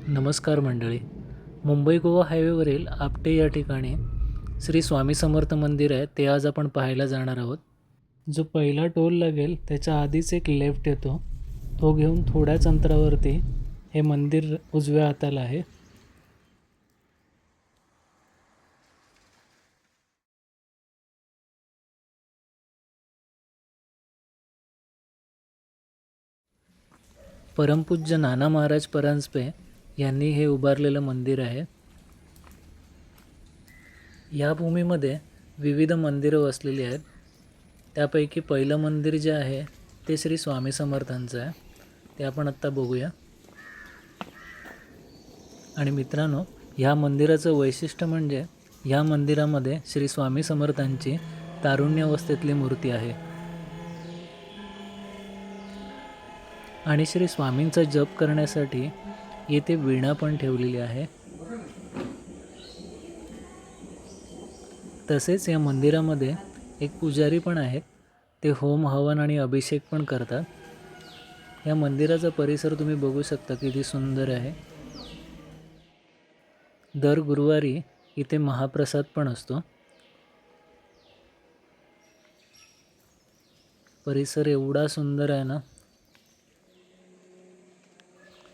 नमस्कार मंडळी. मुंबई गोवा हायवेवरील आपटे या ठिकाणी श्री स्वामी समर्थ मंदिर आहे, ते आज आपण पाहायला जाणार आहोत. जो पहिला टोल लागेल त्याच्या आधीच एक लेफ्ट येतो, तो घेऊन थोड्याच अंतरावरती हे मंदिर उजव्या हाताला आहे. परमपूज्य नाना महाराज परांजपे यांनी हे उभारलेलं मंदिर आहे. या भूमीमध्ये विविध मंदिरं वसलेली आहेत. त्यापैकी पहिलं मंदिर जे आहे ते श्री स्वामी समर्थांचं आहे, ते आपण आत्ता बघूया. आणि मित्रांनो, ह्या मंदिराचं वैशिष्ट्य म्हणजे ह्या मंदिरामध्ये श्री स्वामी समर्थांची तारुण्यावस्थेतली मूर्ती आहे. आणि श्री स्वामींचा जप करण्यासाठी येथे वीणा पण ठेवलेली आहे. तसेच या मंदिरामध्ये एक पुजारी पण आहेत, ते होम हवन आणि अभिषेक पण करतात. या मंदिराचा परिसर तुम्ही बघू शकता किती सुंदर आहे. दर गुरुवारी इथे महाप्रसाद पण असतो. परिसर एवढा सुंदर आहे ना.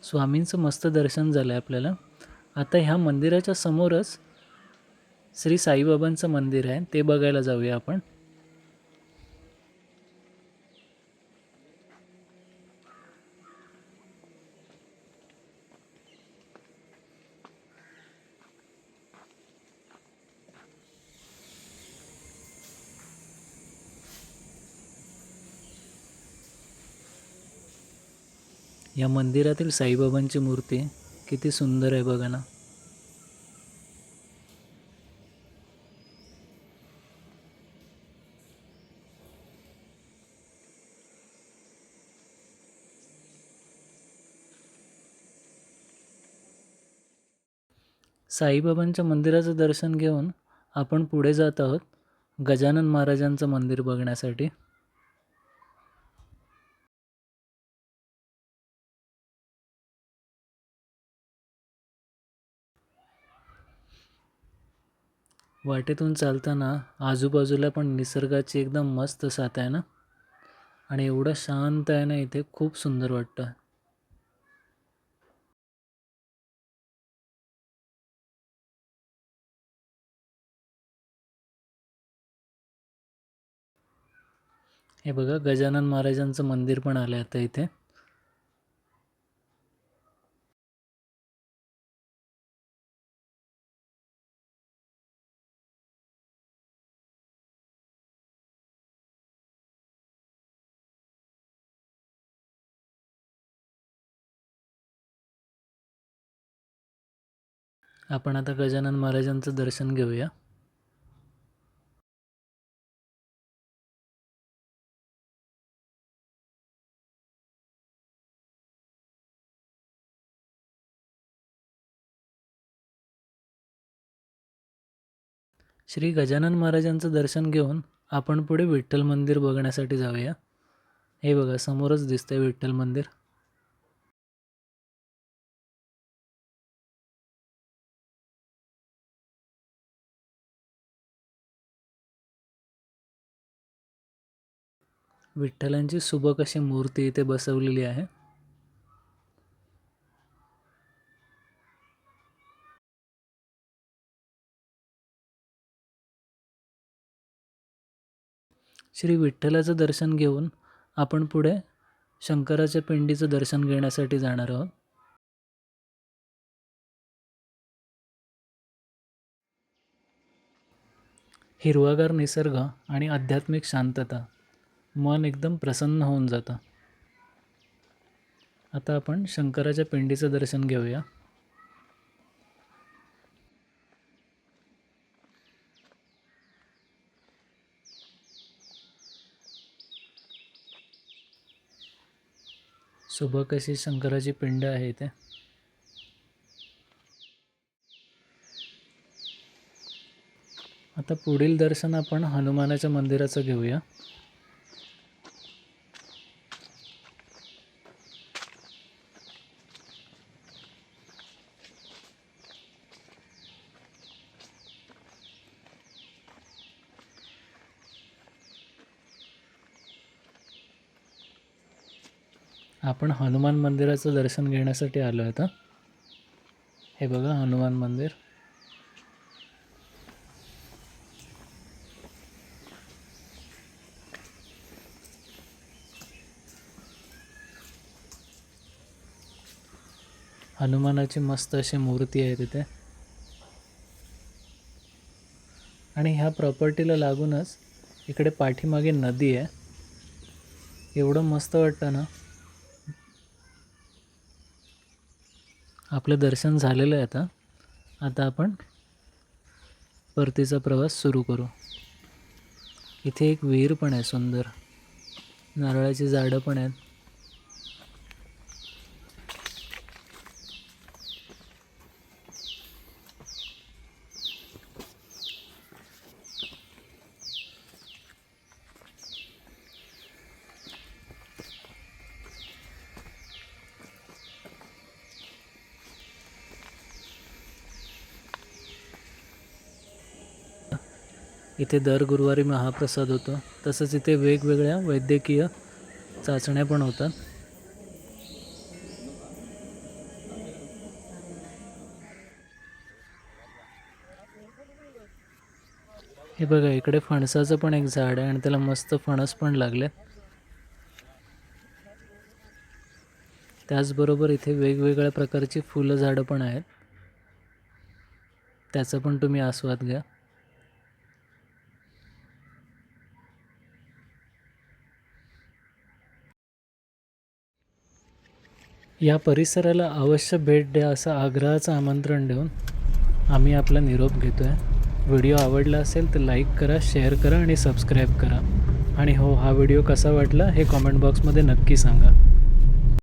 स्वामींचं मस्त दर्शन झालं आहे आपल्याला. आता ह्या मंदिराच्या समोरच श्री साईबाबांचं मंदिर आहे, ते बघायला जाऊया आपण. या मंदिरातील साईबाबांची मूर्ती किती सुंदर आहे बघा ना. साईबाबांच्या मंदिराचं दर्शन घेऊन आपण पुढे जात आहोत गजानन महाराजांचं मंदिर बघण्यासाठी. वाटेतून चालताना आजूबाजूला पण निसर्गाची एकदम मस्त साथ आहे ना. आणि एवढं शांत आहे ना, इथे खूप सुंदर वाटतं. हे बघा, गजानन महाराजांचं मंदिर पण आलं आता इथे. आपण आता गजानन महाराजांचं दर्शन घेऊया. श्री गजानन महाराजांचं दर्शन घेऊन आपण पुढे विठ्ठल मंदिर बघण्यासाठी जाऊया. हे बघा, समोरच दिसतंय विठ्ठल मंदिर. विठ्ठलांची सुबक अशी मूर्ती इथे बसवलेली आहे. श्री विठ्ठलाचं दर्शन घेऊन आपण पुढे शंकराच्या पिंडीचं दर्शन घेण्यासाठी जाणार आहोत. हिरवागार निसर्ग आणि आध्यात्मिक शांतता, मन एकदम प्रसन्न होऊन जातं. आता आपण शंकराच्या पिंडीचं दर्शन घेऊया. सुबक अशी शंकराची पिंड आहे इथे. आता पुढील दर्शन आपण हनुमानाच्या मंदिराचं घेऊया. आपण हनुमान मंदिराचं दर्शन घेण्यासाठी आलो आहे. हे बघा हनुमान मंदिर. हनुमानाची मस्त अशी मूर्ती आहे तिथे. आणि ह्या प्रॉपर्टीला लागूनच इकडे पाठीमागे नदी आहे. एवढं मस्त वाटतं ना. आपलं दर्शन झालेलं आहे. आता आपण परतीचा प्रवास सुरू करू. इथे एक विहीर पण आहे सुंदर. नारळाची झाडं पण आहेत. इथे दर गुरुवारी महाप्रसाद होतो. तसंच इथे वेगवेगळ्या वैद्यकीय चाचण्या पण होतात. हे बघा इकडे फणसाचं पण एक झाड आहे आणि त्याला मस्त फणस पण लागले. त्याचबरोबर इथे वेगवेगळ्या प्रकारची फुलं झाडं पण आहेत. त्याचा पण तुम्ही आस्वाद घ्या. या परिसराला अवश्य भेट द्या असं आग्रहाचं आमंत्रण देऊन आम्ही आपला निरोप घेतो आहे. व्हिडिओ आवडला असेल तर लाईक करा, शेअर करा आणि सबस्क्राईब करा. आणि हो, हा व्हिडिओ कसा वाटला हे कॉमेंट बॉक्समध्ये नक्की सांगा.